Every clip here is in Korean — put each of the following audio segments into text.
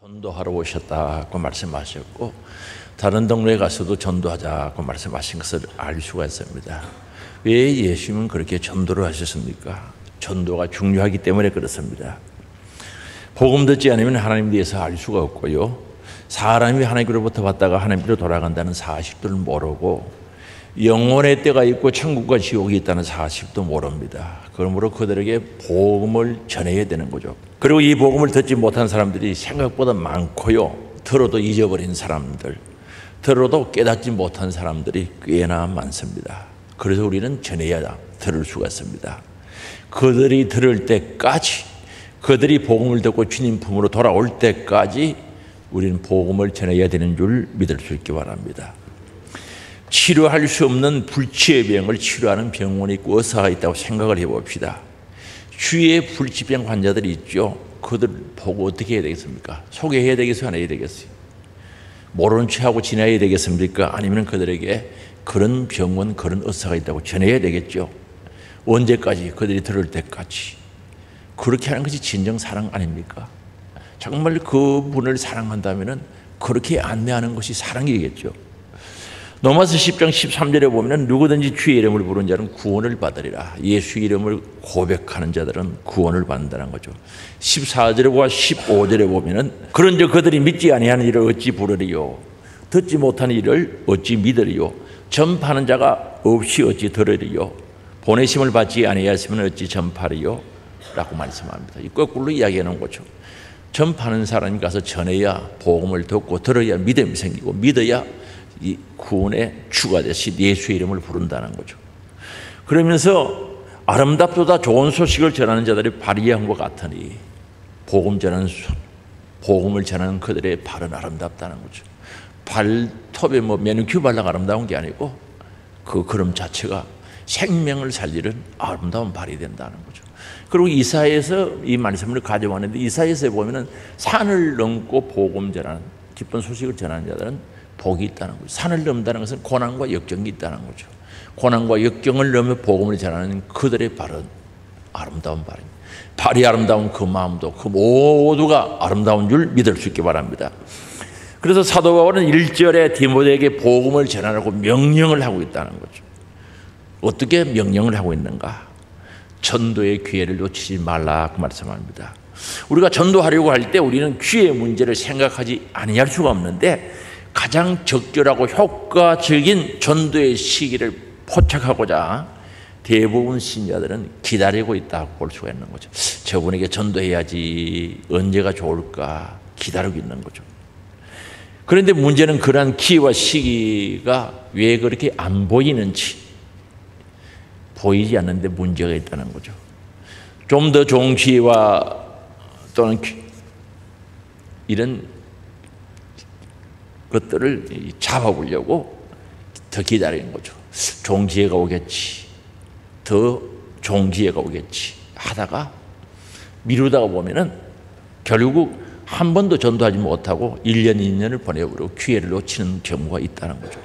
전도하러 오셨다고 말씀하셨고 다른 동네에 가서도 전도하자고 말씀하신 것을 알 수가 있습니다. 왜 예수님은 그렇게 전도를 하셨습니까? 전도가 중요하기 때문에 그렇습니다. 복음 듣지 않으면 하나님에 대해서 알 수가 없고요, 사람이 하나님으로부터 왔다가 하나님께로 돌아간다는 사실들을 모르고 영혼의 때가 있고 천국과 지옥이 있다는 사실도 모릅니다. 그러므로 그들에게 복음을 전해야 되는 거죠. 그리고 이 복음을 듣지 못한 사람들이 생각보다 많고요, 들어도 잊어버린 사람들, 들어도 깨닫지 못한 사람들이 꽤나 많습니다. 그래서 우리는 전해야 들을 수가 있습니다. 그들이 들을 때까지, 그들이 복음을 듣고 주님 품으로 돌아올 때까지 우리는 복음을 전해야 되는 줄 믿을 수 있기 바랍니다. 치료할 수 없는 불치의 병을 치료하는 병원이 있고 의사가 있다고 생각을 해봅시다. 주위에 불치병 환자들이 있죠. 그들 보고 어떻게 해야 되겠습니까? 소개해야 되겠어요? 안 해야 되겠어요? 모르는 척하고 지내야 되겠습니까? 아니면 그들에게 그런 병원, 그런 의사가 있다고 전해야 되겠죠. 언제까지? 그들이 들을 때까지. 그렇게 하는 것이 진정 사랑 아닙니까? 정말 그분을 사랑한다면 그렇게 안내하는 것이 사랑이겠죠. 로마서 10장 13절에 보면 누구든지 주의 이름을 부르는 자는 구원을 받으리라. 예수 이름을 고백하는 자들은 구원을 받는다는 거죠. 14절과 15절에 보면 그런즉 그들이 믿지 아니하는 일을 어찌 부르리요, 듣지 못하는 일을 어찌 믿으리요, 전파하는 자가 없이 어찌 들으리요, 보내심을 받지 아니하였으면 어찌 전파리요 라고 말씀합니다. 이 거꾸로 이야기하는 거죠. 전파하는 사람이 가서 전해야 복음을 듣고 들어야 믿음이 생기고 믿어야 이 구원의 주가 되신 예수의 이름을 부른다는 거죠. 그러면서 아름답도다 좋은 소식을 전하는 자들이 발이한 것 같으니 복음을 전하는 그들의 발은 아름답다는 거죠. 발톱에 매니큐어 발라가 아름다운 게 아니고 그 걸음 자체가 생명을 살리는 아름다운 발이 된다는 거죠. 그리고 이사야에서 이 말씀을 가져왔는데 이사야에서 보면은 산을 넘고 복음 전하는, 기쁜 소식을 전하는 자들은 복이 있다는 거죠. 산을 넘는다는 것은 고난과 역경이 있다는 거죠. 고난과 역경을 넘어 복음을 전하는 그들의 발은 아름다운 발입니다. 발이 아름다운 그 마음도 그 모두가 아름다운 줄 믿을 수 있기 바랍니다. 그래서 사도 바울은 1절에 디모데에게 복음을 전하라고 명령을 하고 있다는 거죠. 어떻게 명령을 하고 있는가? 전도의 기회를 놓치지 말라고 말씀합니다. 우리가 전도하려고 할 때 우리는 기회의 문제를 생각하지 아니할 수가 없는데 가장 적절하고 효과적인 전도의 시기를 포착하고자 대부분 신자들은 기다리고 있다고 볼 수가 있는 거죠. 저분에게 전도해야지, 언제가 좋을까 기다리고 있는 거죠. 그런데 문제는 그러한 기회와 시기가 왜 그렇게 안 보이는지, 보이지 않는데 문제가 있다는 거죠. 좀 더 좋은 기회와 또는 이런 것들을 잡아보려고 더 기다리는 거죠. 좋은 기회가 오겠지, 더 좋은 기회가 오겠지 하다가 미루다가 보면은 결국 한 번도 전도하지 못하고 1년, 2년을 보내버리고 기회를 놓치는 경우가 있다는 거죠.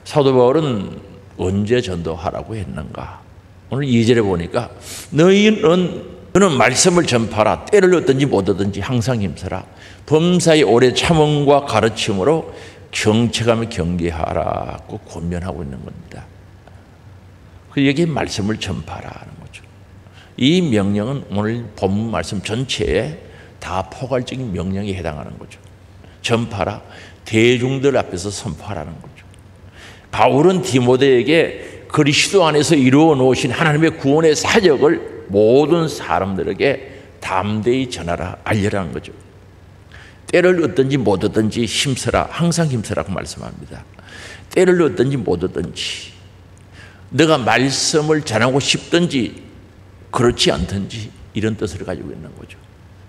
사도 바울은 언제 전도하라고 했는가? 오늘 2절에 보니까 너는 말씀을 전파하라. 때를 얻든지 못 얻든지 항상 힘써라. 범사의 오래 참음과 가르침으로 정체감을 경계하라고 권면하고 있는 겁니다. 여기 말씀을 전파하라는 거죠. 이 명령은 오늘 본문 말씀 전체에 다 포괄적인 명령에 해당하는 거죠. 전파라, 대중들 앞에서 선포하라는 거죠. 바울은 디모데에게 그리스도 안에서 이루어 놓으신 하나님의 구원의 사역을 모든 사람들에게 담대히 전하라, 알려라는 거죠. 때를 얻든지 못 얻든지 힘써라, 항상 힘써라고 말씀합니다. 때를 얻든지 못 얻든지, 너가 말씀을 전하고 싶든지 그렇지 않든지 이런 뜻을 가지고 있는 거죠.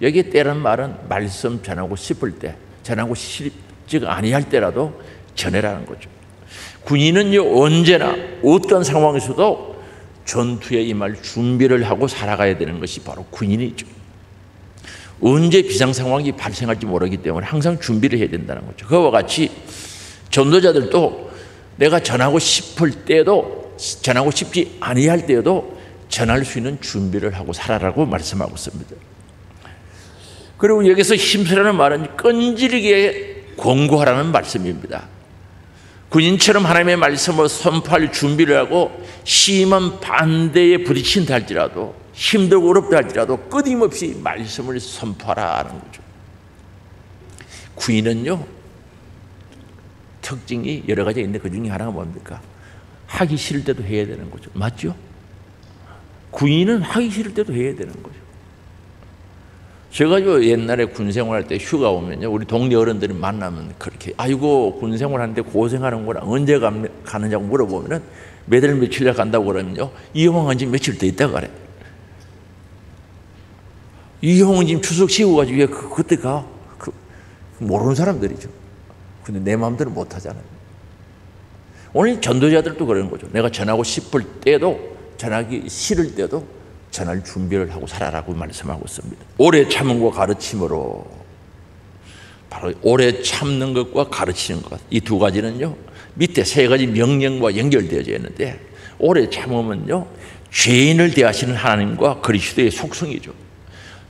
여기 때란 말은 말씀 전하고 싶을 때, 전하고 싶지가 아니할 때라도 전해라는 거죠. 군인은요, 언제나 어떤 상황에서도 전투에 임할 준비를 하고 살아가야 되는 것이 바로 군인이죠. 언제 비상 상황이 발생할지 모르기 때문에 항상 준비를 해야 된다는 거죠. 그와 같이 전도자들도 내가 전하고 싶을 때도, 전하고 싶지 아니할 때도 전할 수 있는 준비를 하고 살아라고 말씀하고 있습니다. 그리고 여기서 힘쓰라는 말은 끈질기게 권고하라는 말씀입니다. 군인처럼 하나님의 말씀을 선포할 준비를 하고 심한 반대에 부딪힌다 할지라도 힘들고 어렵다 할지라도 끊임없이 말씀을 선포하라는 거죠. 군인은요, 특징이 여러 가지 있는데 그 중에 하나가 뭡니까? 하기 싫을 때도 해야 되는 거죠. 맞죠? 군인은 하기 싫을 때도 해야 되는 거죠. 제가 옛날에 군 생활할 때 휴가 오면요, 우리 동네 어른들이 만나면 그렇게, 아이고, 군 생활하는데 고생하는 거라 언제 가느냐고 물어보면은 매달 며칠 간다고 그러면요, 이 형은 지금 며칠 더 있다가 그래. 이 형은 지금 추석 쉬고 가지고 왜 그때 가? 모르는 사람들이죠. 근데 내 마음대로 못 하잖아요. 오늘 전도자들도 그러는 거죠. 내가 전하고 싶을 때도, 전하기 싫을 때도 전할 준비를 하고 살아라고 말씀하고 있습니다. 오래 참음과 가르침으로, 바로 오래 참는 것과 가르치는 것, 이 두 가지는요, 밑에 세 가지 명령과 연결되어져 있는데, 오래 참음은요, 죄인을 대하시는 하나님과 그리스도의 속성이죠.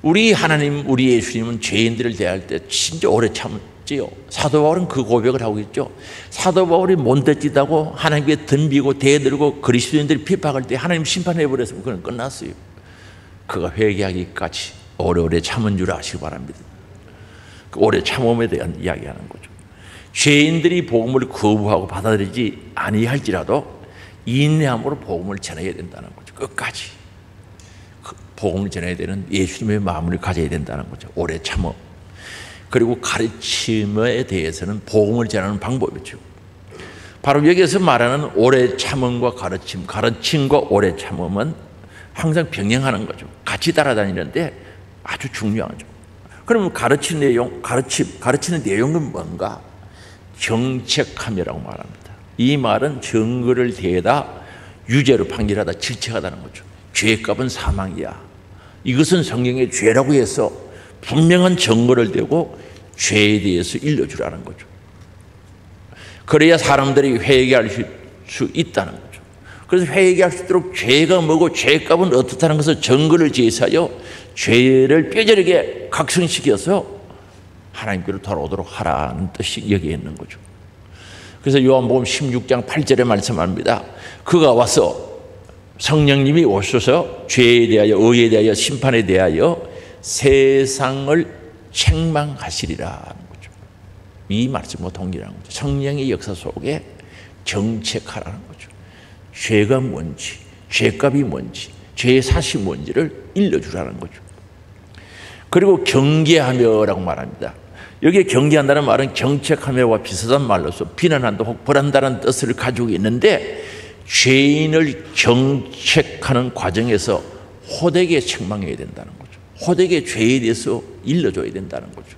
우리 하나님, 우리 예수님은 죄인들을 대할 때 진짜 오래 참지요. 사도 바울은 그 고백을 하고 있죠. 사도 바울이 못되지다고 하나님께 덤비고 대들고 그리스도인들이 핍박할 때 하나님 심판해버렸으면 그건 끝났어요. 그가 회개하기까지 오래오래 참은 줄 아시기 바랍니다. 그 오래 참음에 대한 이야기하는 거죠. 죄인들이 복음을 거부하고 받아들이지 아니할지라도 인내함으로 복음을 전해야 된다는 거죠. 끝까지 복음을 전해야 되는 예수님의 마음을 가져야 된다는 거죠. 오래 참음. 그리고 가르침에 대해서는 복음을 전하는 방법이죠. 바로 여기서 말하는 오래 참음과 가르침, 가르침과 오래 참음은 항상 병행하는 거죠. 같이 따라다니는데 아주 중요하죠. 그러면 가르치는 내용은 뭔가? 정책함이라고 말합니다. 이 말은 증거를 대다 유죄로 판결하다 질책하다는 거죠. 죄값은 사망이야. 이것은 성경의 죄라고 해서 분명한 증거를 대고 죄에 대해서 일러주라는 거죠. 그래야 사람들이 회개할 수 있다는 거죠. 그래서 회개할 수 있도록 죄가 뭐고 죄값은 어떻다는 것을 증거를 제시하여 죄를 뼈저리게 각성시켜서 하나님께로 돌아오도록 하라는 뜻이 여기에 있는 거죠. 그래서 요한복음 16장 8절에 말씀합니다. 그가 와서 성령님이 오셔서 죄에 대하여 의에 대하여 심판에 대하여 세상을 책망하시리라는 거죠. 이 말씀과 동일한 거죠. 성령의 역사 속에 정책하라는 거죠. 죄가 뭔지, 죄값이 뭔지, 죄의 사실이 뭔지를 일러주라는 거죠. 그리고 경계하며라고 말합니다. 여기에 경계한다는 말은 정책하며와 비슷한 말로서 비난한다 혹 벌한다는 뜻을 가지고 있는데, 죄인을 정책하는 과정에서 호되게 책망해야 된다는 거죠. 호되게 죄에 대해서 일러줘야 된다는 거죠.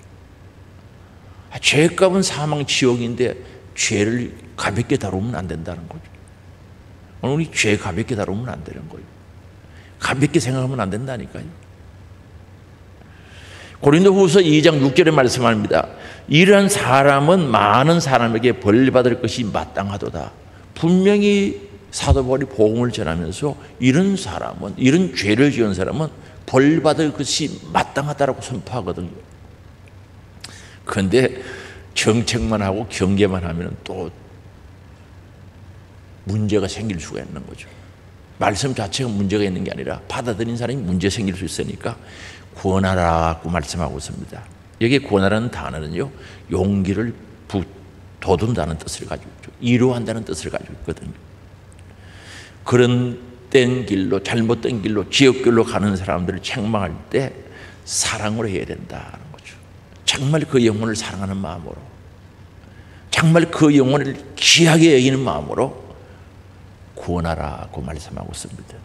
죄값은 사망 지옥인데 죄를 가볍게 다루면 안 된다는 거죠. 오늘 우리 죄 가볍게 다루면 안 되는 거예요. 가볍게 생각하면 안 된다니까요. 고린도후서 2장 6절에 말씀합니다. 이러한 사람은 많은 사람에게 벌받을 것이 마땅하도다. 분명히 사도 바울이 복음을 전하면서 이런 사람은, 이런 죄를 지은 사람은 벌받을 것이 마땅하다라고 선포하거든요. 그런데 정책만 하고 경계만 하면 또 문제가 생길 수가 있는 거죠. 말씀 자체가 문제가 있는 게 아니라 받아들인 사람이 문제 생길 수 있으니까 구원하라고 말씀하고 있습니다. 여기에 구원하라는 단어는요, 용기를 돋운다는 뜻을 가지고 있죠. 이루한다는 뜻을 가지고 있거든요. 그런 된 길로, 잘못된 길로, 지옥길로 가는 사람들을 책망할 때 사랑으로 해야 된다는 거죠. 정말 그 영혼을 사랑하는 마음으로, 정말 그 영혼을 귀하게 여기는 마음으로 구원하라고 말씀하고 있습니다.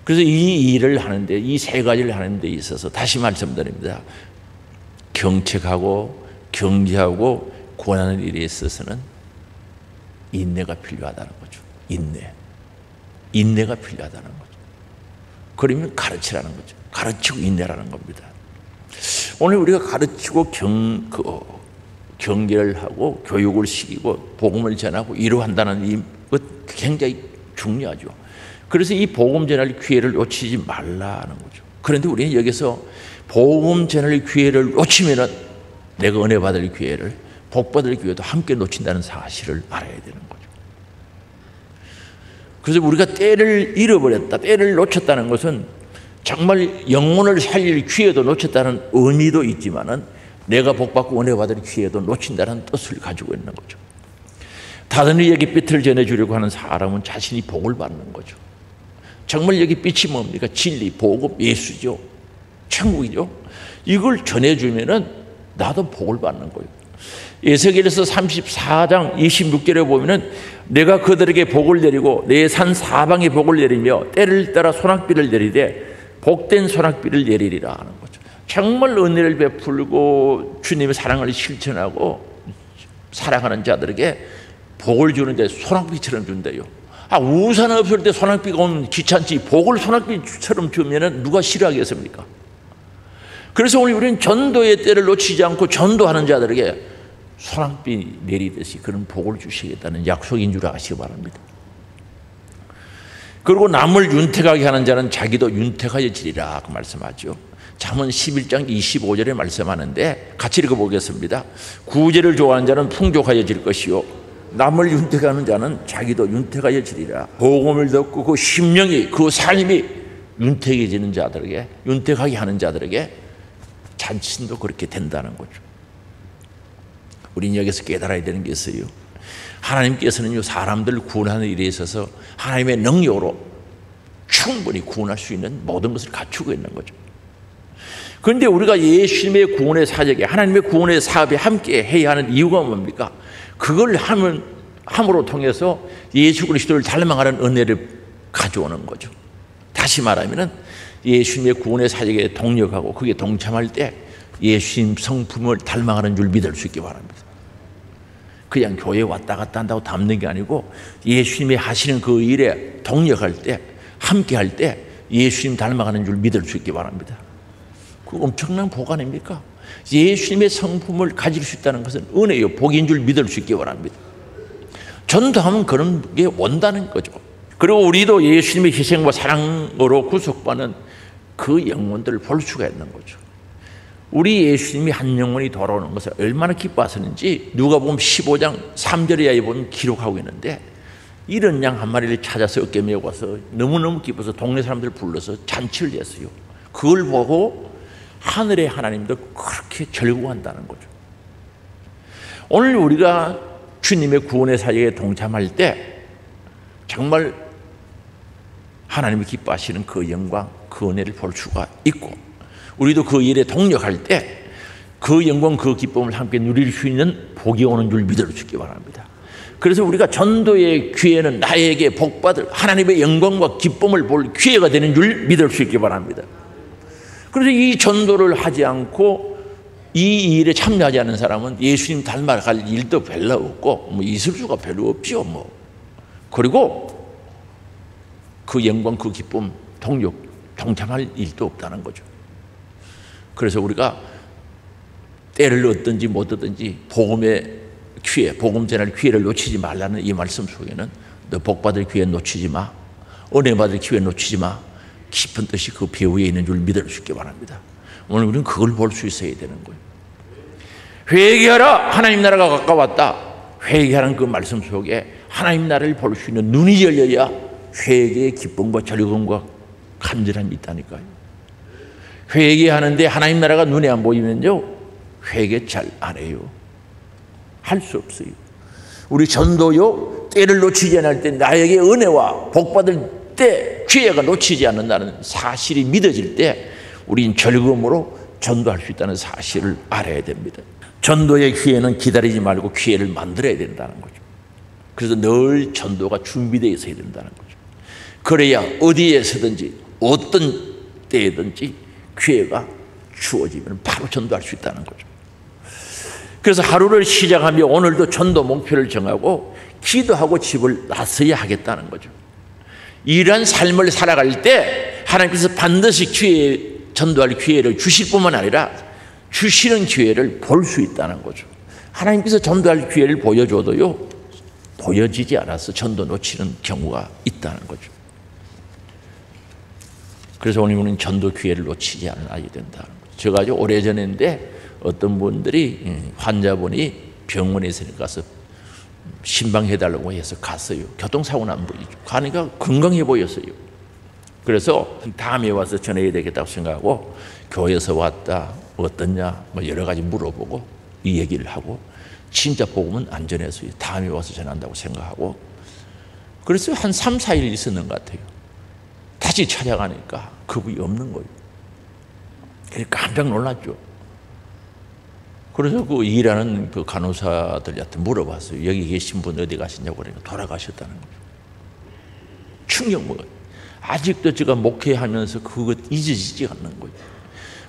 그래서 이 일을 하는데, 이 세 가지를 하는 데 있어서 다시 말씀드립니다. 경책하고 경계하고 구원하는 일에 있어서는 인내가 필요하다는 거죠. 인내가 필요하다는 거죠. 그러면 가르치라는 거죠. 가르치고 인내라는 겁니다. 오늘 우리가 가르치고 경계를 하고 교육을 시키고 복음을 전하고 이루한다는 것 굉장히 중요하죠. 그래서 이 복음 전할 기회를 놓치지 말라는 거죠. 그런데 우리는 여기서 복음 전할 기회를 놓치면은 내가 은혜 받을 기회를, 복 받을 기회도 함께 놓친다는 사실을 알아야 되는 거죠. 그래서 우리가 때를 잃어버렸다, 때를 놓쳤다는 것은 정말 영혼을 살릴 기회도 놓쳤다는 의미도 있지만은 내가 복 받고 은혜 받을 기회도 놓친다는 뜻을 가지고 있는 거죠. 다른 이에게 빛을 전해주려고 하는 사람은 자신이 복을 받는 거죠. 정말 여기 빛이 뭡니까? 진리, 복음, 예수죠. 천국이죠. 이걸 전해주면은 나도 복을 받는 거예요. 에스겔서 34장 26절에 보면은 내가 그들에게 복을 내리고 내 산 사방에 복을 내리며 때를 따라 소낙비를 내리되 복된 소낙비를 내리리라 하는 거죠. 정말 은혜를 베풀고 주님의 사랑을 실천하고 사랑하는 자들에게 복을 주는데 소낙비처럼 준대요. 우산 없을 때 소낙비가 오면 귀찮지, 복을 소낙비처럼 주면은 누가 싫어하겠습니까? 그래서 오늘 우리는 전도의 때를 놓치지 않고 전도하는 자들에게 소낙비 내리듯이 그런 복을 주시겠다는 약속인 줄 아시기 바랍니다. 그리고 남을 윤택하게 하는 자는 자기도 윤택하여지리라 그 말씀하죠. 잠언 11장 25절에 말씀하는데 같이 읽어보겠습니다. 구제를 좋아하는 자는 풍족하여질 것이요 남을 윤택하는 자는 자기도 윤택하여지리라. 복음을 듣고 그 심령이, 그 삶이 윤택해지는 자들에게, 윤택하게 하는 자들에게 자신도 그렇게 된다는 거죠. 우리는 여기서 깨달아야 되는 게 있어요. 하나님께서는요, 사람들 구원하는 일에 있어서 하나님의 능력으로 충분히 구원할 수 있는 모든 것을 갖추고 있는 거죠. 그런데 우리가 예수님의 구원의 사역에, 하나님의 구원의 사업에 함께 해야 하는 이유가 뭡니까? 그걸 함으로 통해서 예수 그리스도를 닮아가는 은혜를 가져오는 거죠. 다시 말하면 예수님의 구원의 사역에 동력하고 그게 동참할 때 예수님 성품을 닮아가는 줄 믿을 수 있기 바랍니다. 그냥 교회에 왔다 갔다 한다고 담는 게 아니고 예수님이 하시는 그 일에 동력할 때, 함께 할 때 예수님 닮아가는 줄 믿을 수 있기 바랍니다. 그 엄청난 복 아닙니까? 예수님의 성품을 가질 수 있다는 것은 은혜요, 복인 줄 믿을 수 있기 바랍니다. 전도하면 그런 게 온다는 거죠. 그리고 우리도 예수님의 희생과 사랑으로 구속받는 그 영혼들을 볼 수가 있는 거죠. 우리 예수님이 한 영혼이 돌아오는 것을 얼마나 기뻐하셨는지 누가복음 15장 3절에 보면 기록하고 있는데, 이런 양 한 마리를 찾아서 어깨 메고 와서 너무너무 기뻐서 동네 사람들 불러서 잔치를 했어요. 그걸 보고 하늘의 하나님도 그렇게 즐거워한다는 거죠. 오늘 우리가 주님의 구원의 사역에 동참할 때 정말 하나님이 기뻐하시는 그 영광, 그 은혜를 볼 수가 있고, 우리도 그 일에 동력할 때 그 영광, 그 기쁨을 함께 누릴 수 있는 복이 오는 줄 믿을 수 있기 바랍니다. 그래서 우리가 전도의 기회는 나에게 복받을 하나님의 영광과 기쁨을 볼 기회가 되는 줄 믿을 수 있기 바랍니다. 그래서 이 전도를 하지 않고 이 일에 참여하지 않는 사람은 예수님 닮아갈 일도 별로 없고 있을 수가 별로 없죠. 그리고 그 영광, 그 기쁨, 동력, 동참할 일도 없다는 거죠. 그래서 우리가 때를 얻든지 못 얻든지 복음의 기회, 복음 전할 기회를 놓치지 말라는 이 말씀 속에는 너 복받을 기회 놓치지 마, 은혜 받을 기회 놓치지 마, 깊은 뜻이 그 배후에 있는 줄 믿을 수 있기 바랍니다. 오늘 우리는 그걸 볼 수 있어야 되는 거예요. 회개하라, 하나님 나라가 가까웠다. 회개하는 그 말씀 속에 하나님 나라를 볼 수 있는 눈이 열려야 회개의 기쁨과 즐거움과 간절함이 있다니까요. 회개하는데 하나님 나라가 눈에 안 보이면요, 회개 잘 안 해요. 할 수 없어요. 우리 전도요, 때를 놓치지 않을 때 나에게 은혜와 복받을 때 기회가 놓치지 않는다는 사실이 믿어질 때 우린 즐거움으로 전도할 수 있다는 사실을 알아야 됩니다. 전도의 기회는 기다리지 말고 기회를 만들어야 된다는 거죠. 그래서 늘 전도가 준비되어 있어야 된다는 거죠. 그래야 어디에서든지 어떤 때든지 기회가 주어지면 바로 전도할 수 있다는 거죠. 그래서 하루를 시작하며 오늘도 전도 목표를 정하고 기도하고 집을 나서야 하겠다는 거죠. 이러한 삶을 살아갈 때 하나님께서 반드시 전도할 기회를 주실 뿐만 아니라 주시는 기회를 볼 수 있다는 거죠. 하나님께서 전도할 기회를 보여줘도요, 보여지지 않아서 전도 놓치는 경우가 있다는 거죠. 그래서 오늘 우리는 전도 기회를 놓치지 않아야 된다는 거죠. 제가 아주 오래전인데 어떤 분들이 환자분이 병원에 있으니까 가서 신방해달라고 해서 갔어요. 교통사고 난 분이죠. 가니까 건강해 보였어요. 그래서 다음에 와서 전해야 되겠다고 생각하고 교회에서 왔다 어떻냐 뭐 여러 가지 물어보고 이 얘기를 하고 진짜 복음은 안전해서 다음에 와서 전한다고 생각하고 그래서 한 3, 4일 있었는 것 같아요. 다시 찾아가니까 그분이 없는 거예요. 그러니까 깜짝 놀랐죠. 그래서 그 일하는 그 간호사들한테 물어봤어요. 여기 계신 분 어디 가시냐고 그러니까 돌아가셨다는 거죠. 충격 먹어요. 아직도 제가 목회하면서 그것 잊어지지 않는 거예요.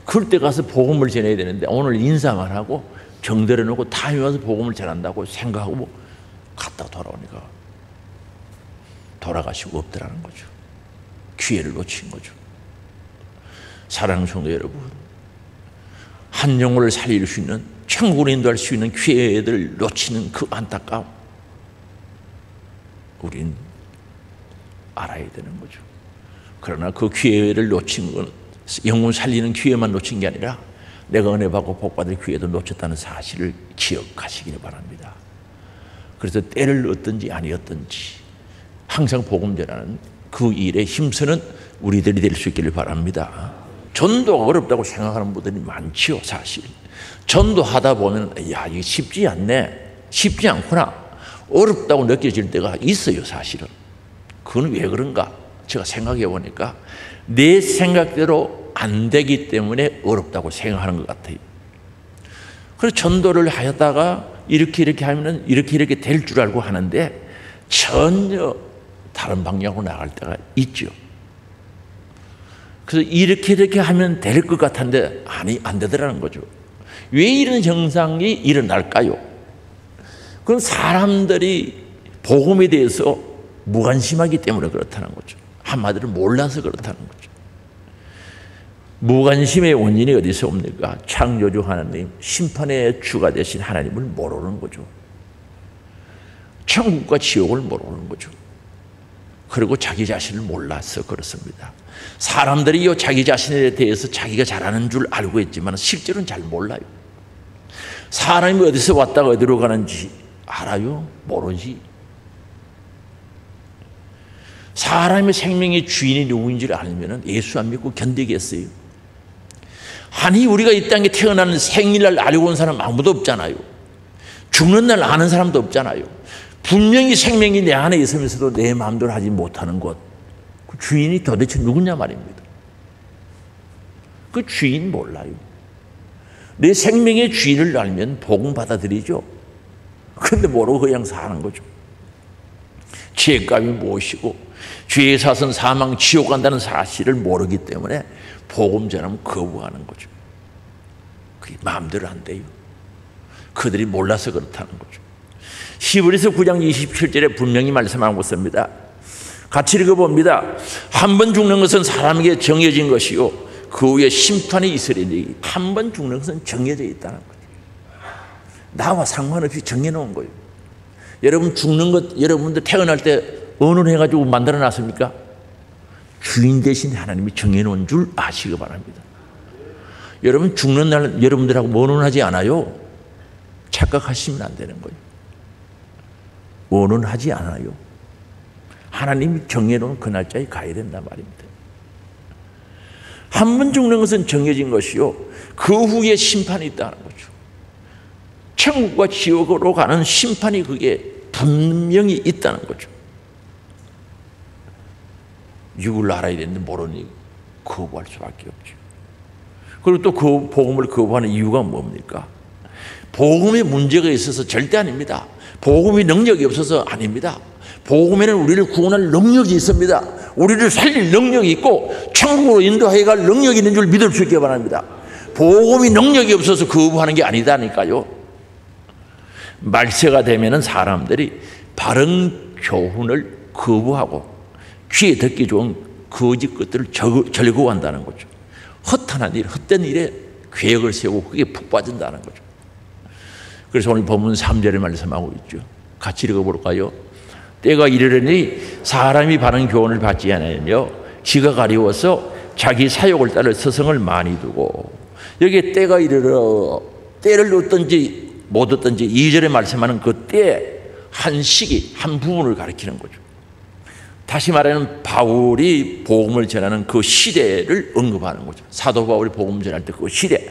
그럴 때 가서 복음을 전해야 되는데 오늘 인사만 하고 정들여 놓고 다음에 와서 복음을 전한다고 생각하고 갔다 돌아오니까 돌아가시고 없더라는 거죠. 기회를 놓친 거죠. 사랑하는 성도 여러분, 한 영혼을 살릴 수 있는, 천국을 인도할 수 있는 기회를 놓치는 그 안타까움, 우린 알아야 되는 거죠. 그러나 그 기회를 놓친 건 영혼 살리는 기회만 놓친 게 아니라 내가 은혜 받고 복 받을 기회도 놓쳤다는 사실을 기억하시기를 바랍니다. 그래서 때를 얻든지 아니었든지 항상 복음 전하는 그 일에 힘쓰는 우리들이 될 수 있기를 바랍니다. 전도가 어렵다고 생각하는 분들이 많지요. 사실 전도하다 보면 야 이게 쉽지 않네, 쉽지 않구나, 어렵다고 느껴질 때가 있어요. 사실은 그건 왜 그런가 제가 생각해 보니까 내 생각대로 안 되기 때문에 어렵다고 생각하는 것 같아요. 그래서 전도를 하다가 이렇게 하면 이렇게 될 줄 알고 하는데 전혀 다른 방향으로 나갈 때가 있죠. 그래서 이렇게 하면 될 것 같은데 안 되더라는 거죠. 왜 이런 현상이 일어날까요? 그건 사람들이 복음에 대해서 무관심하기 때문에 그렇다는 거죠. 한마디로 몰라서 그렇다는 거죠. 무관심의 원인이 어디서 옵니까? 창조주 하나님, 심판의 주가 되신 하나님을 모르는 거죠. 천국과 지옥을 모르는 거죠. 그리고 자기 자신을 몰라서 그렇습니다. 사람들이 자기 자신에 대해서 자기가 잘하는 줄 알고 있지만 실제로는 잘 몰라요. 사람이 어디서 왔다가 어디로 가는지 알아요? 모르지. 사람의 생명의 주인이 누구인지를 알면 예수 안 믿고 견디겠어요? 아니 우리가 이 땅에 태어나는 생일날 알고 온 사람 아무도 없잖아요. 죽는 날 아는 사람도 없잖아요. 분명히 생명이 내 안에 있으면서도 내 마음대로 하지 못하는 것, 그 주인이 도대체 누구냐 말입니다. 그 주인 몰라요. 내 생명의 주인을 알면 복음 받아들이죠. 그런데 모르고 그냥 사는 거죠. 죄값이 무엇이고 죄의 사선 사망 지옥 간다는 사실을 모르기 때문에 복음 전하면 거부하는 거죠. 그게 마음대로 안 돼요. 그들이 몰라서 그렇다는 거죠. 히브리서 9장 27절에 분명히 말씀하고 있습니다. 같이 읽어봅니다. 한 번 죽는 것은 사람에게 정해진 것이요 그 후에 심판이 있으리니. 한 번 죽는 것은 정해져 있다는 거죠. 나와 상관없이 정해놓은 거예요. 여러분 죽는 것 여러분들 태어날 때 언론해가지고 만들어 놨습니까? 주인 대신 하나님이 정해놓은 줄 아시기 바랍니다. 여러분 죽는 날 여러분들하고 언론하지 않아요. 착각하시면 안 되는 거예요. 언론하지 않아요. 하나님이 정해놓은 그 날짜에 가야 된단 말입니다. 한 번 죽는 것은 정해진 것이요 그 후에 심판이 있다는 거죠. 천국과 지옥으로 가는 심판이 그게 분명히 있다는 거죠. 이걸 알아야 되는데 모르니 거부할 수밖에 없죠. 그리고 또 그 복음을 거부하는 이유가 뭡니까? 복음에 문제가 있어서 절대 아닙니다. 복음이 능력이 없어서 아닙니다. 복음에는 우리를 구원할 능력이 있습니다. 우리를 살릴 능력이 있고 천국으로 인도해 갈 능력이 있는 줄 믿을 수 있기 바랍니다. 복음이 능력이 없어서 거부하는 게 아니다니까요. 말세가 되면은 사람들이 바른 교훈을 거부하고 귀에 듣기 좋은 거짓 것들을 절거한다는 거죠. 허탄한 일, 헛된 일에 계획을 세우고 그게 푹 빠진다는 거죠. 그래서 오늘 본문 3절에 말씀하고 있죠. 같이 읽어볼까요? 때가 이르려니 사람이 바른 교훈을 받지 않으며 지가 가리워서 자기 사욕을 따를 서성을 많이 두고 여기에 때가 이르러 때를 얻든지 못 얻든지 2절에 말씀하는 그 때 한 시기 한 부분을 가리키는 거죠. 다시 말하면 바울이 복음을 전하는 그 시대를 언급하는 거죠. 사도 바울이 복음 전할 때 그 시대,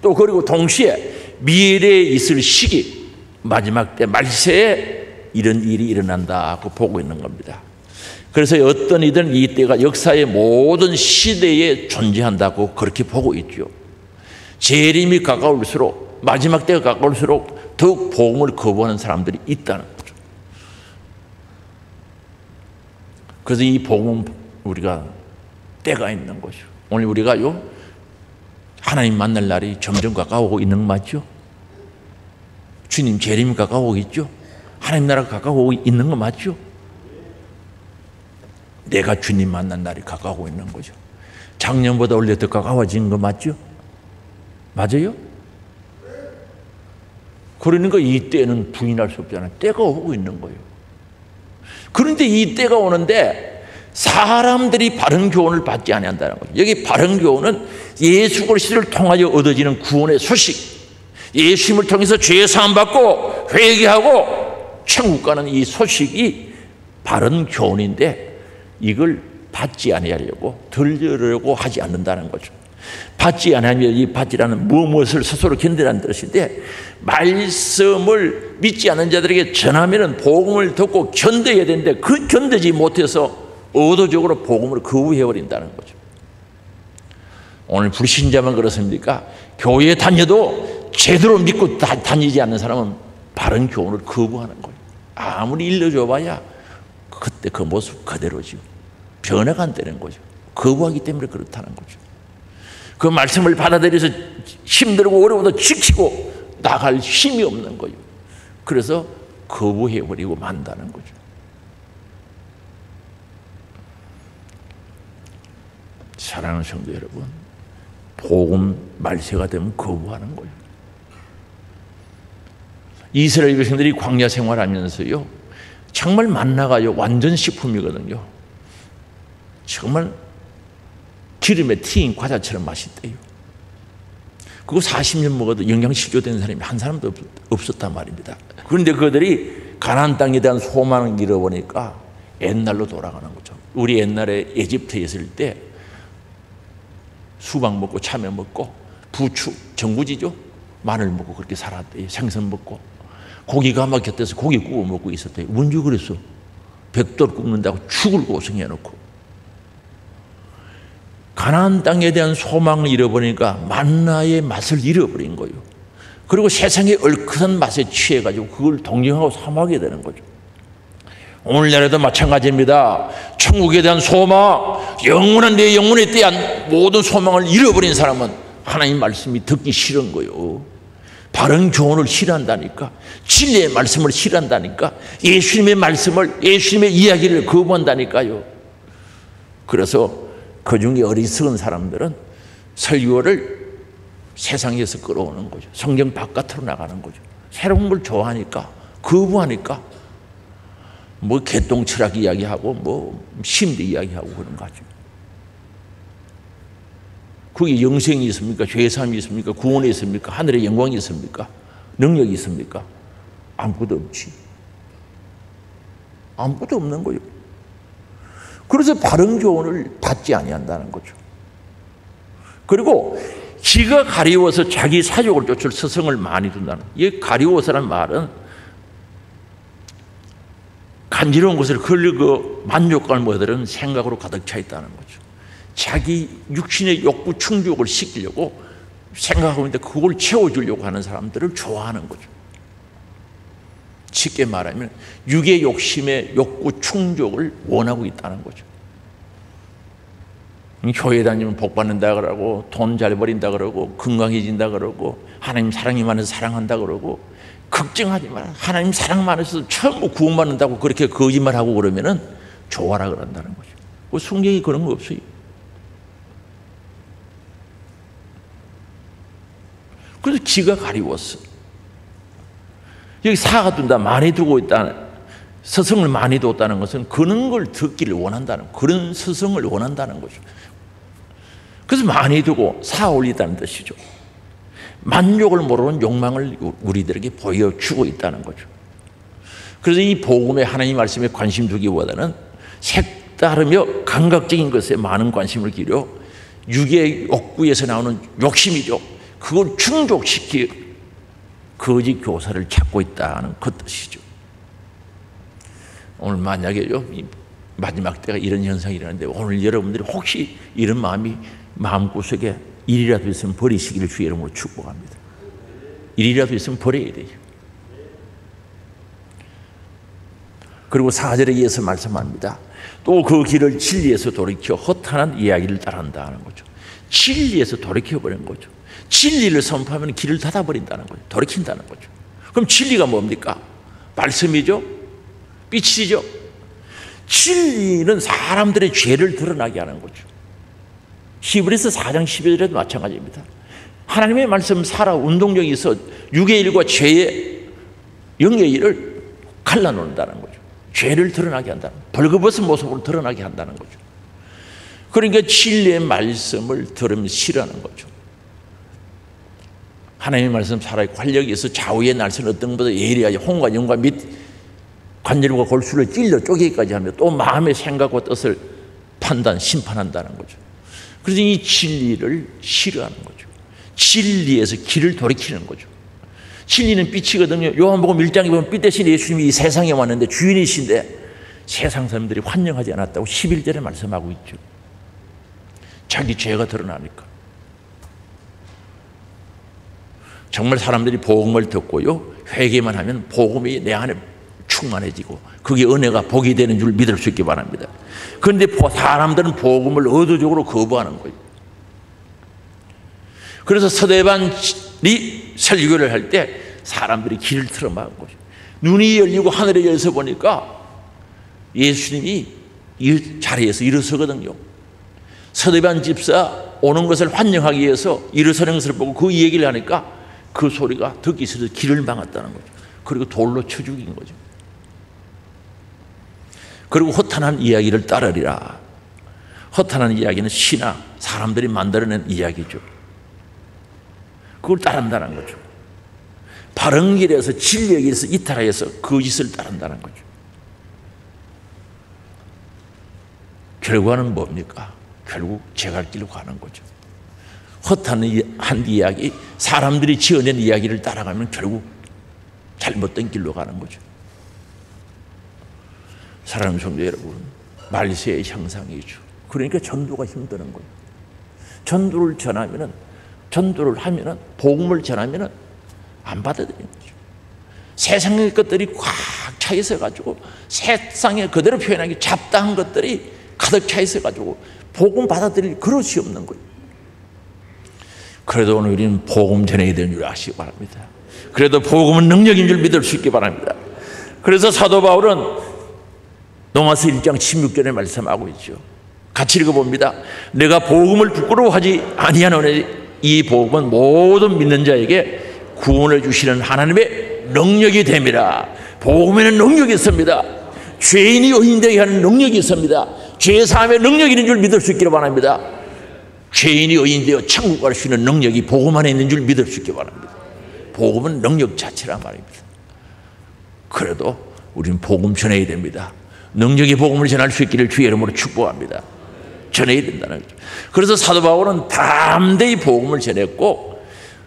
또 그리고 동시에 미래에 있을 시기, 마지막 때 말세에 이런 일이 일어난다고 보고 있는 겁니다. 그래서 어떤 이든 이 때가 역사의 모든 시대에 존재한다고 그렇게 보고 있죠. 재림이 가까울수록, 마지막 때가 가까울수록 더욱 복음을 거부하는 사람들이 있다는 거죠. 그래서 이 복음은 우리가 때가 있는 거죠. 오늘 우리가요, 하나님 만날 날이 점점 가까워오고 있는 거 맞죠? 주님 재림이 가까워오고 있죠? 하나님 나라가 가까워오고 있는 거 맞죠? 내가 주님 만난 날이 가까워오고 있는 거죠. 작년보다 올해 더 가까워진 거 맞죠? 맞아요? 그러니까 이 때는 부인할 수 없잖아요. 때가 오고 있는 거예요. 그런데 이 때가 오는데 사람들이 바른 교훈을 받지 아니한다는 거죠. 여기 바른 교훈은 예수 그리스도를 통하여 얻어지는 구원의 소식, 예수님을 통해서 죄 사함 받고 회개하고 천국 가는 이 소식이 바른 교훈인데, 이걸 받지 아니하려고 들으려고 하지 않는다는 거죠. 받지 아니하면 이 받지라는 무엇을 스스로 견디라는 뜻인데, 말씀을 믿지 않는 자들에게 전하면은 복음을 듣고 견뎌야 되는데 그 견디지 못해서 의도적으로 복음을 거부해버린다는 거죠. 오늘 불신자만 그렇습니까? 교회에 다녀도 제대로 믿고 다니지 않는 사람은 바른 교훈을 거부하는 거예요. 아무리 일러줘봐야 그때 그 모습 그대로죠. 변화가 안 되는 거죠. 거부하기 때문에 그렇다는 거죠. 그 말씀을 받아들여서 힘들고 어려워도 지키고 나갈 힘이 없는 거예요. 그래서 거부해버리고 만다는 거죠. 사랑하는 성도 여러분, 복음 말세가 되면 거부하는 거예요. 이스라엘 백성들이 광야 생활하면서요, 정말 만나가요 완전 식품이거든요. 정말 기름에 튀긴 과자처럼 맛있대요. 그거 40년 먹어도 영양실조된 사람이 한 사람도 없었단 말입니다. 그런데 그들이 가나안 땅에 대한 소망을 잃어보니까 옛날로 돌아가는 거죠. 우리 옛날에 에집트에 있을 때 수박 먹고 참외 먹고 부추, 전구지죠? 마늘 먹고 그렇게 살았대요. 생선 먹고 고기가 막 곁에서 고기 구워 먹고 있었대요. 뭔지 그랬어? 벽돌 굽는다고 죽을 고생해놓고. 가나안 땅에 대한 소망을 잃어버리니까 만나의 맛을 잃어버린 거예요. 그리고 세상의 얼큰한 맛에 취해가지고 그걸 동경하고 사모하게 되는 거죠. 오늘날에도 마찬가지입니다. 천국에 대한 소망, 영원한 내 영혼에 대한 모든 소망을 잃어버린 사람은 하나님 말씀이 듣기 싫은 거예요. 바른 교훈을 싫어한다니까, 진리의 말씀을 싫어한다니까, 예수님의 말씀을, 예수님의 이야기를 거부한다니까요. 그래서 그 중에 어리석은 사람들은 설교를 세상에서 끌어오는 거죠. 성경 바깥으로 나가는 거죠. 새로운 걸 좋아하니까, 거부하니까 뭐 개똥철학 이야기하고 뭐 심리 이야기하고 그런 거죠. 그게 영생이 있습니까? 죄사함이 있습니까? 구원이 있습니까? 하늘의 영광이 있습니까? 능력이 있습니까? 아무것도 없지. 아무것도 없는 거예요. 그래서 바른 교훈을 받지 아니한다는 거죠. 그리고 기가 가리워서 자기 사욕을 쫓을 스승을 많이 둔다는 거예요. 이 가리워서라는 말은 간지러운 것을 걸리고 만족감을 못하는 생각으로 가득 차 있다는 거죠. 자기 육신의 욕구 충족을 시키려고 생각하고 있는데 그걸 채워주려고 하는 사람들을 좋아하는 거죠. 쉽게 말하면 육의 욕심의 욕구 충족을 원하고 있다는 거죠. 교회 다니면 복 받는다 그러고 돈 잘 버린다 그러고 건강해진다 그러고 하나님 사랑이 많아서 사랑한다 그러고, 걱정하지 마라, 하나님 사랑 많아서 전부 구원받는다고 그렇게 거짓말하고 그러면은 좋아라 그런다는 거죠. 그 성경이 그런 거 없어요. 그래서 기가 가리웠어. 여기 사가 둔다, 많이 두고 있다는, 스승을 많이 뒀다는 것은 그런 걸 듣기를 원한다는, 그런 스승을 원한다는 거죠. 그래서 많이 두고 사 올리다는 뜻이죠. 만족을 모르는 욕망을 우리들에게 보여주고 있다는 거죠. 그래서 이 복음에 하나님 말씀에 관심 두기보다는 색다르며 감각적인 것에 많은 관심을 기울여 육의 욕구에서 나오는 욕심이죠. 그걸 충족시키 거짓 교사를 찾고 있다는 그 뜻이죠. 오늘 만약에요, 마지막 때가 이런 현상이 일어나는데 오늘 여러분들이 혹시 이런 마음이 마음구석에 일이라도 있으면 버리시기를 주의 이름으로 축복합니다. 일이라도 있으면 버려야 돼요. 그리고 4절에 이어서 말씀합니다. 또 그 길을 진리에서 돌이켜 허탄한 이야기를 따른다는 거죠. 진리에서 돌이켜버린 거죠. 진리를 선포하면 길을 닫아버린다는 거죠. 돌이킨다는 거죠. 그럼 진리가 뭡니까? 말씀이죠. 빛이죠. 진리는 사람들의 죄를 드러나게 하는 거죠. 히브리서 4장 12절에도 마찬가지입니다. 하나님의 말씀 살아 운동력이 있어 육의 일과 죄의 영의 일을 갈라놓는다는 거죠. 죄를 드러나게 한다는 거죠. 벌거벗은 모습으로 드러나게 한다는 거죠. 그러니까 진리의 말씀을 들으면 싫어하는 거죠. 하나님의 말씀 살아야 관력이 있어 좌우의 날선 어떤 것보다 예리하게 홍과 영과 및 관절과 골수를 찔러 쪼개기까지 하며 또 마음의 생각과 뜻을 판단, 심판한다는 거죠. 그래서 이 진리를 싫어하는 거죠. 진리에서 길을 돌이키는 거죠. 진리는 빛이거든요. 요한복음 1장에 보면 빛 대신 예수님이 이 세상에 왔는데 주인이신데 세상 사람들이 환영하지 않았다고 11절에 말씀하고 있죠. 자기 죄가 드러나니까. 정말 사람들이 복음을 듣고요, 회개만 하면 복음이 내 안에 충만해지고 그게 은혜가 복이 되는 줄 믿을 수 있기 바랍니다. 그런데 사람들은 복음을 의도적으로 거부하는 거예요. 그래서 서대반이 설교를 할 때 사람들이 길을 틀어막은 거죠. 눈이 열리고 하늘에 열려서 보니까 예수님이 이 자리에서 일어서거든요. 서대반 집사 오는 것을 환영하기 위해서 일어서는 것을 보고 그 얘기를 하니까 그 소리가 듣기 싫어서 길을 막았다는 거죠. 그리고 돌로 쳐 죽인 거죠. 그리고 허탄한 이야기를 따르리라. 허탄한 이야기는 신화, 사람들이 만들어낸 이야기죠. 그걸 따른다는 거죠. 바른 길에서 진리의 길에서 이탈하여서 거짓을 따른다는 거죠. 결과는 뭡니까? 결국 제갈 길로 가는 거죠. 허탄한 이야기, 사람들이 지어낸 이야기를 따라가면 결국 잘못된 길로 가는 거죠. 사랑하는 성도 여러분, 말세의 형상이죠. 그러니까 전도가 힘드는 거예요. 전도를 하면은 복음을 전하면은 안 받아들이는 거죠. 세상의 것들이 꽉 차 있어 가지고 세상에 그대로 표현하기 잡다한 것들이 가득 차 있어 가지고 복음 받아들일 그릇이 없는 거예요. 그래도 오늘 우리는 복음 전해야 되는 줄 아시기 바랍니다. 그래도 복음은 능력인 줄 믿을 수 있기 바랍니다. 그래서 사도 바울은 로마서 1장 16절에 말씀하고 있죠. 같이 읽어봅니다. 내가 복음을 부끄러워하지 아니하노니 이 복음은 모든 믿는 자에게 구원을 주시는 하나님의 능력이 됨이라. 복음에는 능력이 있습니다. 죄인이 의인되게 하는 능력이 있습니다. 죄사함의 능력이 있는 줄 믿을 수 있기를 바랍니다. 죄인이 의인되어 천국 갈 수 있는 능력이 복음 안에 있는 줄 믿을 수 있기 바랍니다. 복음은 능력 자체란 말입니다. 그래도 우리는 복음 전해야 됩니다. 능력의 복음을 전할 수 있기를 주의 이름으로 축복합니다. 전해야 된다는 거죠. 그래서 사도 바울은 담대히 복음을 전했고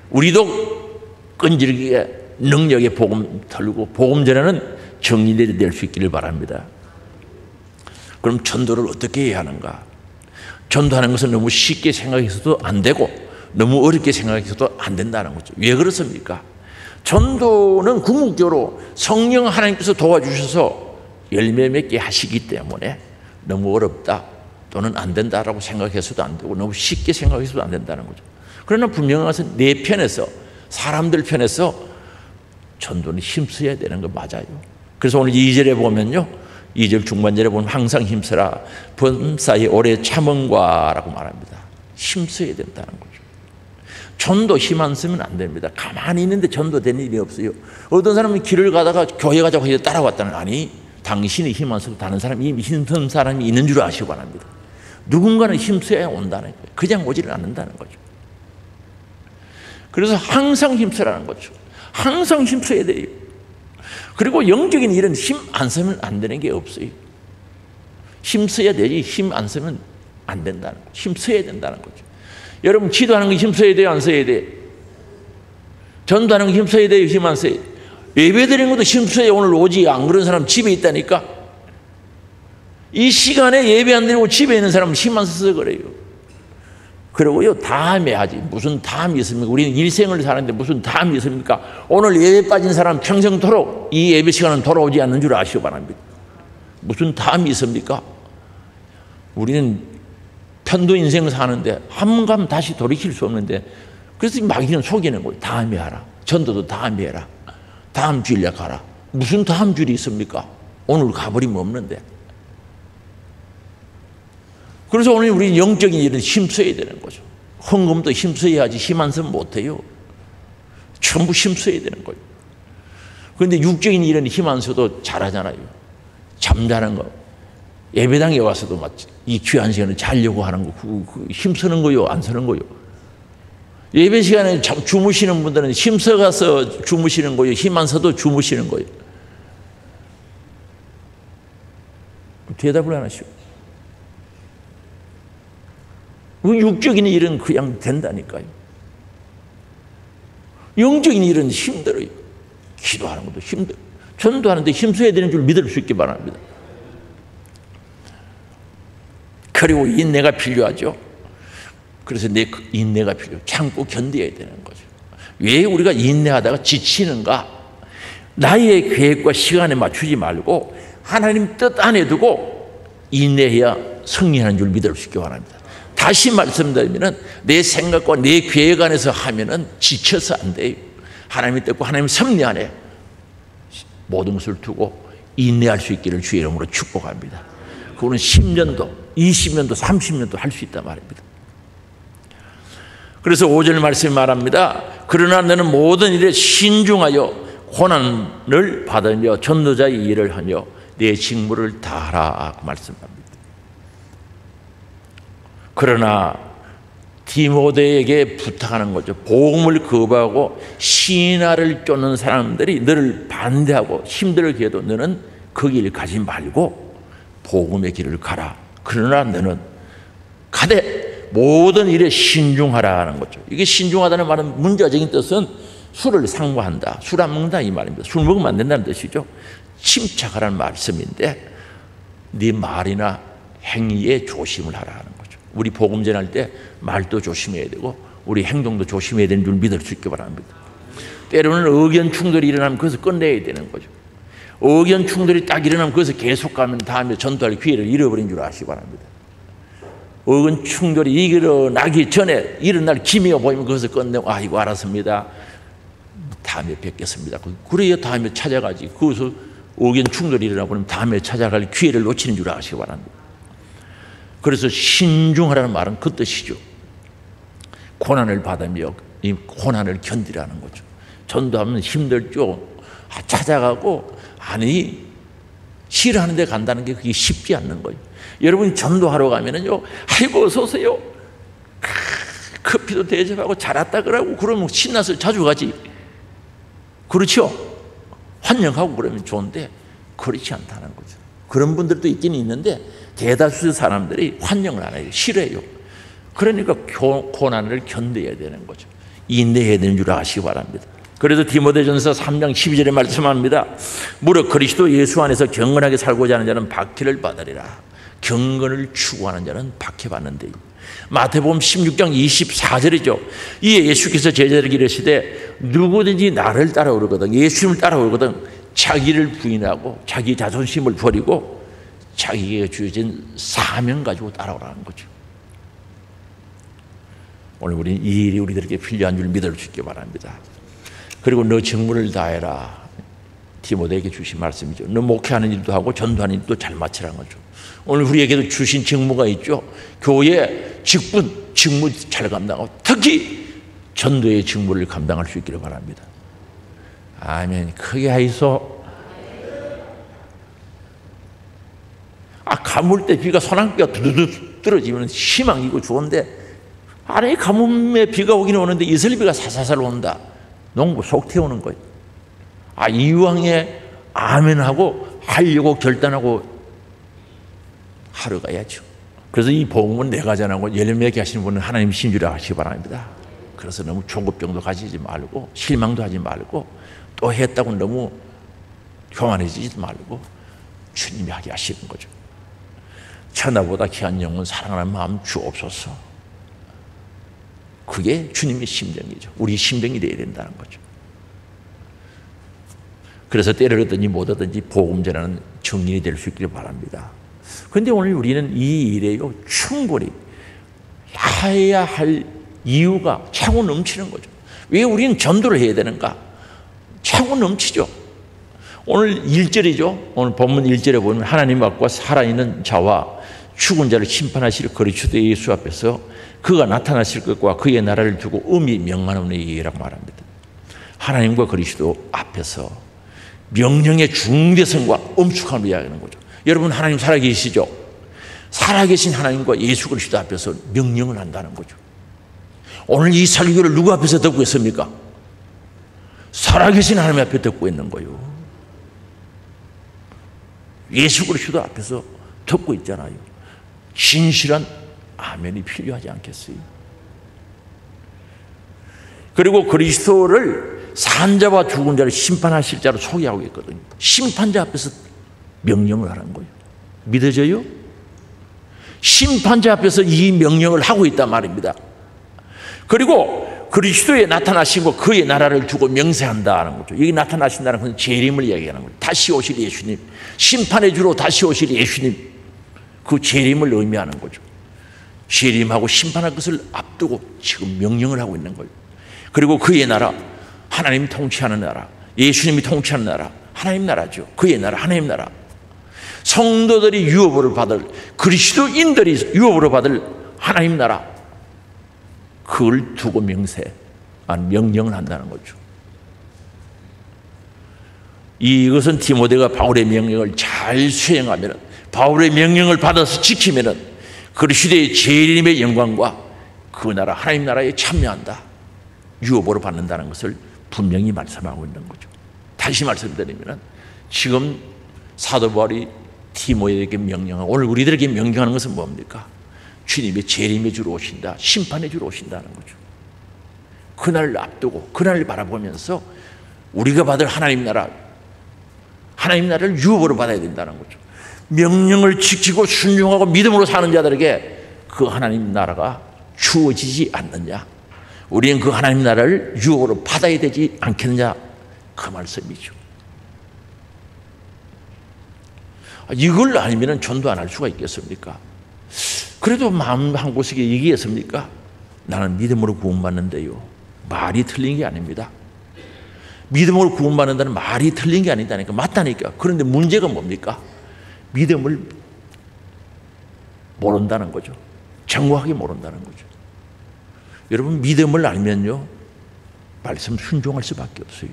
우리도 끈질기게 능력의 복음 털고 복음 전하는 정리들이 될 수 있기를 바랍니다. 그럼 전도를 어떻게 해야 하는가? 전도하는 것은 너무 쉽게 생각해서도 안 되고 너무 어렵게 생각해서도 안 된다는 거죠. 왜 그렇습니까? 전도는 궁극적으로 성령 하나님께서 도와주셔서 열매 맺게 하시기 때문에 너무 어렵다 또는 안 된다라고 생각해서도 안 되고 너무 쉽게 생각해서도 안 된다는 거죠. 그러나 분명한 것은 내 편에서 사람들 편에서 전도는 힘써야 되는 거 맞아요. 그래서 오늘 2절에 보면요, 2절 중반절에 보면 항상 힘써라 범사에 오래 참음과 라고 말합니다. 힘써야 된다는 거죠. 전도 힘 안 쓰면 안 됩니다. 가만히 있는데 전도 되는 일이 없어요. 어떤 사람은 길을 가다가 교회 가자고 해서 따라왔다는, 아니 당신이 힘 안 쓰고 다른 사람이 이미 힘쓴 사람이 있는 줄 아시기 바랍니다. 누군가는 힘써야 온다는 거예요. 그냥 오지를 않는다는 거죠. 그래서 항상 힘쓰라는 거죠. 항상 힘써야 돼요. 그리고 영적인 일은 힘 안 쓰면 안 되는 게 없어요. 힘써야 되지 힘 안 쓰면 안 된다는 거죠. 힘써야 된다는 거죠. 여러분 기도하는 거 힘써야 돼요? 안 써야 돼요? 전도하는 거 힘써야 돼요? 힘 안 써야 돼요? 예배드리는 것도 힘써야 오늘 오지. 안 그런 사람 집에 있다니까. 이 시간에 예배 안 드리고 집에 있는 사람은 힘 안 써서 그래요. 그러고요, 다음에 하지. 무슨 다음이 있습니까? 우리는 일생을 사는데 무슨 다음이 있습니까? 오늘 예배 빠진 사람 평생토록 이 예배 시간은 돌아오지 않는 줄 아시기 바랍니다. 무슨 다음이 있습니까? 우리는 편도 인생을 사는데 한 감 다시 돌이킬 수 없는데, 그래서 마귀는 속이는 거예요. 다음에 하라. 전도도 다음에 해라. 다음 주일에 가라. 무슨 다음 주일이 있습니까? 오늘 가버리면 없는데. 그래서 오늘 우리 영적인 일은 힘써야 되는 거죠. 헌금도 힘써야지 힘 안 쓰면 못해요. 전부 힘써야 되는 거예요. 그런데 육적인 일은 힘 안 써도 잘하잖아요. 잠자는 거. 예배당에 와서도 이 귀한 시간에 자려고 하는 거, 힘쓰는 거요, 안 쓰는 거요. 예배 시간에 주무시는 분들은 힘써 가서 주무시는 거요, 힘 안 써도 주무시는 거예요. 대답을 안 하시오. 육적인 일은 그냥 된다니까요. 영적인 일은 힘들어요. 기도하는 것도 힘들어요. 전도하는데 힘써야 되는 줄 믿을 수 있기 바랍니다. 그리고 인내가 필요하죠. 그래서 인내가 필요해요. 참고 견뎌야 되는 거죠. 왜 우리가 인내하다가 지치는가? 나의 계획과 시간에 맞추지 말고 하나님 뜻 안에 두고 인내해야 승리하는 줄 믿을 수 있기 바랍니다. 다시 말씀드리면 내 생각과 내 계획 안에서 하면은 지쳐서 안 돼요. 하나님의 뜻과 하나님의 섭리 안에 모든 것을 두고 인내할 수 있기를 주의 이름으로 축복합니다. 그거는 10년도, 20년도, 30년도 할 수 있단 말입니다. 그래서 5절 말씀이 말합니다. 그러나 너는 모든 일에 신중하여 고난을 받으며 전도자의 일을 하며 내 직무를 다하라 말씀합니다. 그러나 디모데에게 부탁하는 거죠. 복음을 거부하고 신화를 쫓는 사람들이 너를 반대하고 힘들게 해도 너는 그 길 가지 말고 복음의 길을 가라. 그러나 너는 가되 모든 일에 신중하라 하는 거죠. 이게 신중하다는 말은 문자적인 뜻은 술을 상고한다, 술 안 먹는다 이 말입니다. 술 먹으면 안 된다는 뜻이죠. 침착하라는 말씀인데 네 말이나 행위에 조심을 하라 하는 거죠. 우리 복음 전할 때 말도 조심해야 되고 우리 행동도 조심해야 되는 줄 믿을 수 있기 바랍니다. 때로는 의견 충돌이 일어나면 그것을 끝내야 되는 거죠. 의견 충돌이 딱 일어나면 그것을 계속 가면 다음에 전도할 기회를 잃어버린 줄 아시기 바랍니다. 의견 충돌이 일어나기 전에 일어날 기미가 보이면 그것을 끝내고 이거 알았습니다. 다음에 뵙겠습니다. 그래야 다음에 찾아가지. 그것을 의견 충돌이 일어나버리면 다음에 찾아갈 기회를 놓치는 줄 아시기 바랍니다. 그래서 신중하라는 말은 그 뜻이죠. 고난을 받으며 이 고난을 견디라는 거죠. 전도하면 힘들죠. 찾아가고 싫어하는 데 간다는 게 그게 쉽지 않는 거예요. 여러분이 전도하러 가면은요, 아이고 어서 오세요. 커피도 대접하고 잘 왔다 그러고 그러면 신나서 자주 가지. 그렇죠? 환영하고 그러면 좋은데 그렇지 않다는 거죠. 그런 분들도 있긴 있는데 대다수 사람들이 환영을 안 해요. 싫어해요. 그러니까 고난을 견뎌야 되는 거죠. 인내해야 되는 줄 아시기 바랍니다. 그래서 디모데전서 3장 12절에 말씀합니다. 무릇 그리스도 예수 안에서 경건하게 살고자 하는 자는 박해를 받으리라. 경건을 추구하는 자는 박해받는데. 마태복음 16장 24절이죠. 이에 예수께서 제자들에게 이르시되 누구든지 나를 따라오거든, 예수님을 따라오거든 자기를 부인하고 자기 자존심을 버리고 자기에게 주어진 사명 가지고 따라오라는 거죠. 오늘 우리는 이 일이 우리들에게 필요한 줄 믿을 수 있기 바랍니다. 그리고 너 직무를 다해라. 디모데에게 주신 말씀이죠. 너 목회하는 일도 하고 전도하는 일도 잘 마치라는 거죠. 오늘 우리에게도 주신 직무가 있죠. 교회 직무 잘 감당하고 특히 전도의 직무를 감당할 수 있기를 바랍니다. 아멘. 크게 하이소. 가물 때 비가 소나기가 두두두 떨어지면 희망이고 좋은데 아니 가뭄에 비가 오기는 오는데 이슬비가 사사살 온다. 농부 속 태우는 거예요. 이왕에 아멘하고 하려고 결단하고 하러 가야죠. 그래서 이 복음은 내가 전하고 열매맺게 하시는 분은 하나님 신주라 하시기 바랍니다. 그래서 너무 조급정도 가지지 말고 실망도 하지 말고 또 했다고 너무 교만해지지 말고 주님이 하게 하시는 거죠. 천하보다 귀한 영혼 사랑하는 마음 주옵소서. 그게 주님의 심정이죠. 우리 심정이 되어야 된다는 거죠. 그래서 때를 얻든지 못 얻든지 복음 전하는 정인이 될 수 있기를 바랍니다. 그런데 오늘 우리는 이 일에요 충분히 해야 할 이유가 차고 넘치는 거죠. 왜 우리는 전도를 해야 되는가? 차고 넘치죠. 오늘 1절이죠. 오늘 본문 1절에 보면 하나님 앞과 살아있는 자와 죽은 자를 심판하실 그리스도 예수 앞에서 그가 나타나실 것과 그의 나라를 두고 음이 명하노니라고 말합니다. 하나님과 그리스도 앞에서 명령의 중대성과 엄숙함을 이야기하는 거죠. 여러분 하나님 살아계시죠? 살아계신 하나님과 예수 그리스도 앞에서 명령을 한다는 거죠. 오늘 이 설교를 누구 앞에서 듣고 있습니까? 살아계신 하나님 앞에 듣고 있는 거예요. 예수 그리스도 앞에서 듣고 있잖아요. 진실한 아멘이 필요하지 않겠어요? 그리고 그리스도를 산자와 죽은 자를 심판하실 자로 소개하고 있거든요. 심판자 앞에서 명령을 하는 거예요. 믿어져요? 심판자 앞에서 이 명령을 하고 있단 말입니다. 그리고 그리스도에 나타나신 것 그의 나라를 두고 명세한다는 거죠. 여기 나타나신다는 것은 재림을 이야기하는 거예요. 다시 오실 예수님, 심판의 주로 다시 오실 예수님, 그 재림을 의미하는 거죠. 재림하고 심판할 것을 앞두고 지금 명령을 하고 있는 거예요. 그리고 그의 나라, 하나님이 통치하는 나라, 예수님이 통치하는 나라, 하나님 나라죠. 그의 나라, 하나님 나라. 성도들이 유업을 받을, 그리스도인들이 유업으로 받을 하나님 나라, 그걸 두고 명령을 한다는 거죠. 이것은 디모데가 바울의 명령을 잘 수행하면, 바울의 명령을 받아서 지키면 그리스도의 재림의 영광과 그 나라 하나님 나라에 참여한다, 유업으로 받는다는 것을 분명히 말씀하고 있는 거죠. 다시 말씀드리면 지금 사도 바울이 디모데에게 명령하고 오늘 우리들에게 명령하는 것은 뭡니까? 주님의 재림의 주로 오신다, 심판의 주로 오신다는 거죠. 그날을 앞두고 그날을 바라보면서 우리가 받을 하나님 나라를 유업으로 받아야 된다는 거죠. 명령을 지키고 순종하고 믿음으로 사는 자들에게 그 하나님 나라가 주어지지 않느냐, 우리는 그 하나님 나라를 유업으로 받아야 되지 않겠느냐, 그 말씀이죠. 이걸 아니면 전도 안 할 수가 있겠습니까? 그래도 마음 한 곳에 얘기했습니까? 나는 믿음으로 구원받는데요. 말이 틀린 게 아닙니다. 믿음으로 구원받는다는 말이 틀린 게 아니다니까, 맞다니까. 그런데 문제가 뭡니까? 믿음을 모른다는 거죠. 정확하게 모른다는 거죠. 여러분 믿음을 알면요 말씀 순종할 수밖에 없어요.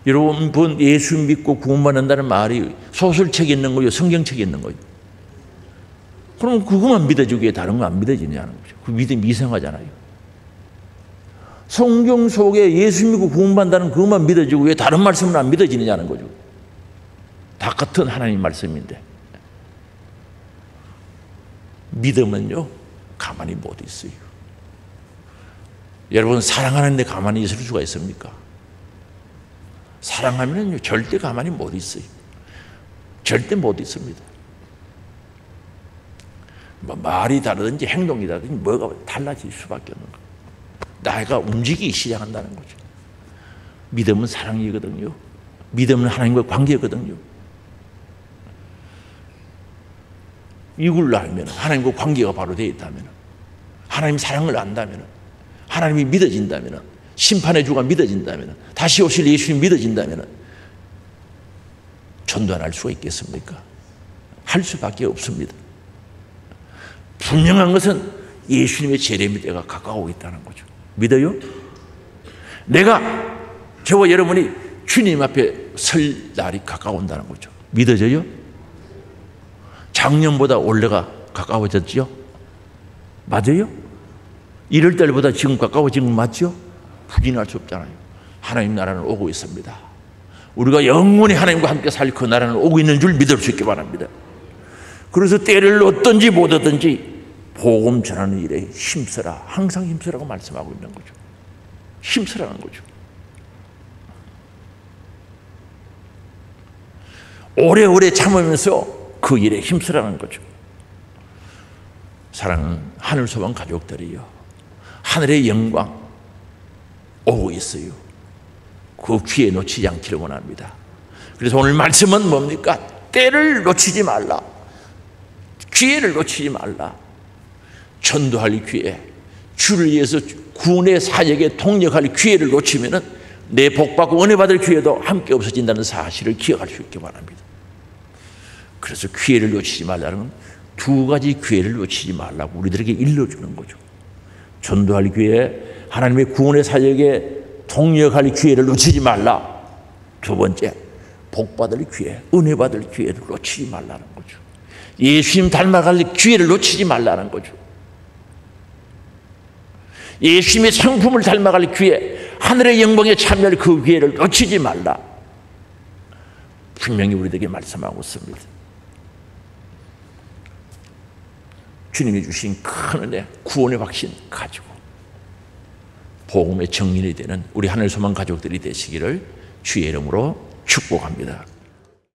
여러분 예수 믿고 구원받는다는 말이 소설책에 있는 거예요, 성경책에 있는 거예요? 그럼 그것만 믿어주기에 다른 거 안 믿어지냐는 거죠. 그 믿음이 이상하잖아요. 성경 속에 예수 믿고 구원받는다는 그것만 믿어주고 왜 다른 말씀은 안 믿어지느냐는 거죠. 다 같은 하나님 말씀인데 믿음은요 가만히 못 있어요. 여러분 사랑하는데 가만히 있을 수가 있습니까? 사랑하면요 절대 가만히 못 있어요. 절대 못 있습니다. 뭐 말이 다르든지 행동이 다르든지 뭐가 달라질 수밖에 없는 거예요. 나가 움직이기 시작한다는 거죠. 믿음은 사랑이거든요. 믿음은 하나님과 관계거든요. 이걸 알면, 하나님과 관계가 바로 되어 있다면, 하나님 사랑을 안다면, 하나님이 믿어진다면, 심판의 주가 믿어진다면, 다시 오실 예수님 믿어진다면 전도 안 할 수가 있겠습니까? 할 수밖에 없습니다. 분명한 것은 예수님의 재림의 때가 가까우고 있다는 거죠. 믿어요? 저와 여러분이 주님 앞에 설 날이 가까운다는 거죠. 믿어져요? 작년보다 올해가 가까워졌죠? 맞아요? 이럴 때보다 지금 가까워진 건 맞죠? 부인할 수 없잖아요. 하나님 나라는 오고 있습니다. 우리가 영원히 하나님과 함께 살 그 나라는 오고 있는 줄 믿을 수 있기 바랍니다. 그래서 때를 얻든지 못 얻든지 복음 전하는 일에 힘써라. 항상 힘쓰라고 말씀하고 있는 거죠. 힘쓰라는 거죠. 오래오래 참으면서 그 일에 힘쓰라는 거죠. 사랑하는 하늘소망 가족들이요, 하늘의 영광 오고 있어요. 그 귀에 놓치지 않기를 원합니다. 그래서 오늘 말씀은 뭡니까? 때를 놓치지 말라. 기회를 놓치지 말라. 전도할 기회, 주를 위해서 구원의 사역에 동력할 기회를 놓치면은 내 복받고 은혜 받을 기회도 함께 없어진다는 사실을 기억할 수 있기 바랍니다. 그래서 기회를 놓치지 말라는 건 두 가지 기회를 놓치지 말라고 우리들에게 일러주는 거죠. 전도할 기회, 하나님의 구원의 사역에 동력할 기회를 놓치지 말라. 두 번째, 복받을 기회, 은혜 받을 기회를 놓치지 말라는 거죠. 예수님 닮아갈 기회를 놓치지 말라는 거죠. 예수님의 성품을 닮아갈 기회, 하늘의 영광에 참여할 그 기회를 놓치지 말라. 분명히 우리에게 말씀하고 있습니다. 주님이 주신 큰 은혜, 구원의 확신 가지고 복음의 정인이 되는 우리 하늘소망 가족들이 되시기를 주의 이름으로 축복합니다.